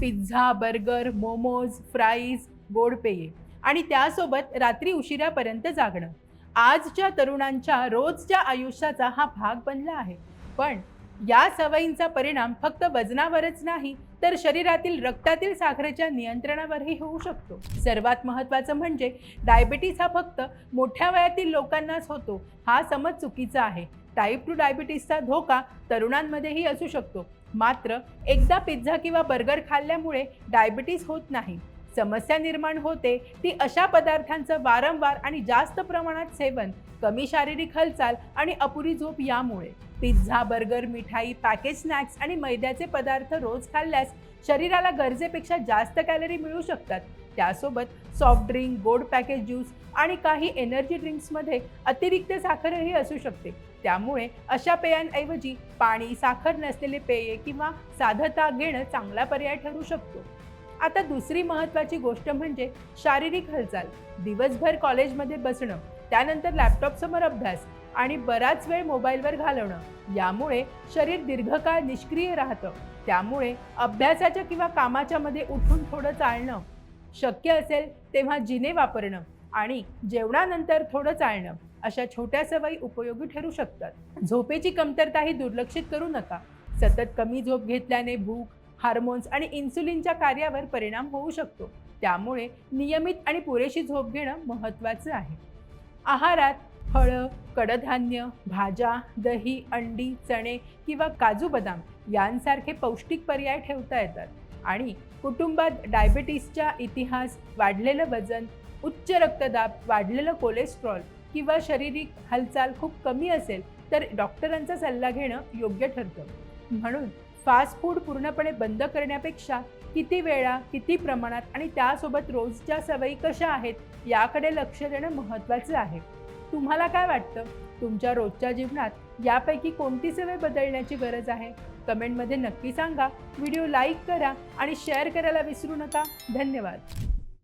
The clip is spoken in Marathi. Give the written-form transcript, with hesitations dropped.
पिझ्झा, बर्गर, मोमोज, फ्राईज, गोड पेये आणि त्यासोबत रात्री उशिरापर्यंत जागणं आजच्या तरुणांच्या रोजच्या आयुष्याचा हा भाग बनला आहे. पण या सवयींचा परिणाम फक्त वजनावरच नाही तर शरीरातील रक्तातील साखरेच्या नियंत्रणावरही होऊ शकतो. सर्वात महत्त्वाचं म्हणजे डायबिटीस हा फक्त मोठ्या वयातील लोकांनाच होतो हा समज चुकीचा आहे. टाईप 2 डायबिटीसचा धोका तरुणांमध्येही असू शकतो. मात्र एकदा पिझ्झा किंवा बर्गर खाल्ल्यामुळे डायबिटीस होत नाही. समस्या निर्माण होते ती अशा पदार्थांचं वारंवार आणि जास्त प्रमाणात सेवन, कमी शारीरिक हालचाल आणि अपुरी झोप यामुळे. पिझ्झा, बर्गर, मिठाई, पॅकेज स्नॅक्स आणि मैद्याचे पदार्थ रोज खाल्ल्यास शरीराला गरजेपेक्षा जास्त कॅलरी मिळू शकतात. त्यासोबत सॉफ्ट ड्रिंक, गोड पॅकेज ज्यूस आणि काही एनर्जी ड्रिंक्समध्ये अतिरिक्त साखरही असू शकते. त्यामुळे अशा पेयांऐवजी पाणी, साखर नसलेले पेये किंवा साधं ताक घेणं चांगला पर्याय ठरू शकतो. आता दुसरी महत्त्वाची गोष्ट म्हणजे शारीरिक हालचाल. दिवसभर कॉलेजमध्ये बसणं, त्यानंतर लॅपटॉपसमोर अभ्यास आणि बराच वेळ मोबाईलवर घालवणं यामुळे शरीर दीर्घकाळ निष्क्रिय राहतं. त्यामुळे अभ्यासाच्या किंवा कामाच्या मध्ये उठून थोडं चालणं, शक्य असेल तेव्हा जिने वापरणं आणि जेवणानंतर थोडं चालणं अशा छोट्या सवयी उपयोगी ठरू शकतात. झोपेची कमतरताही दुर्लक्षित करू नका. सतत कमी झोप घेतल्याने भूक, हार्मोन्स आणि इन्सुलिनच्या कार्यावर परिणाम होऊ शकतो. त्यामुळे नियमित आणि पुरेशी झोप घेणं महत्त्वाचं आहे. आहारात फळं, कडधान्य, भाज्या, दही, अंडी, चणे किंवा काजू बदाम यांसारखे पौष्टिक पर्याय ठेवता येतात. आणि कुटुंबात डायबिटीसचा इतिहास, वाढलेलं वजन, उच्च रक्तदाब, वाढलेलं कोलेस्ट्रॉल किंवा शारीरिक हालचाल खूप कमी असेल तर डॉक्टरांचा सल्ला घेणं योग्य ठरतं. म्हणून फास्ट फूड पूर्णपणे बंद करण्यापेक्षा किती वेळा, किती प्रमाणात आणि त्यासोबत रोजच्या सवयी कशा आहेत याकडे लक्ष देणं महत्त्वाचं आहे. तुम्हाला काय वाटतं? तुमच्या रोजच्या जीवनात यापैकी कोणती सवय बदलण्याची गरज आहे? कमेंटमध्ये नक्की सांगा. व्हिडिओ लाईक करा आणि शेअर करायला विसरू नका. धन्यवाद.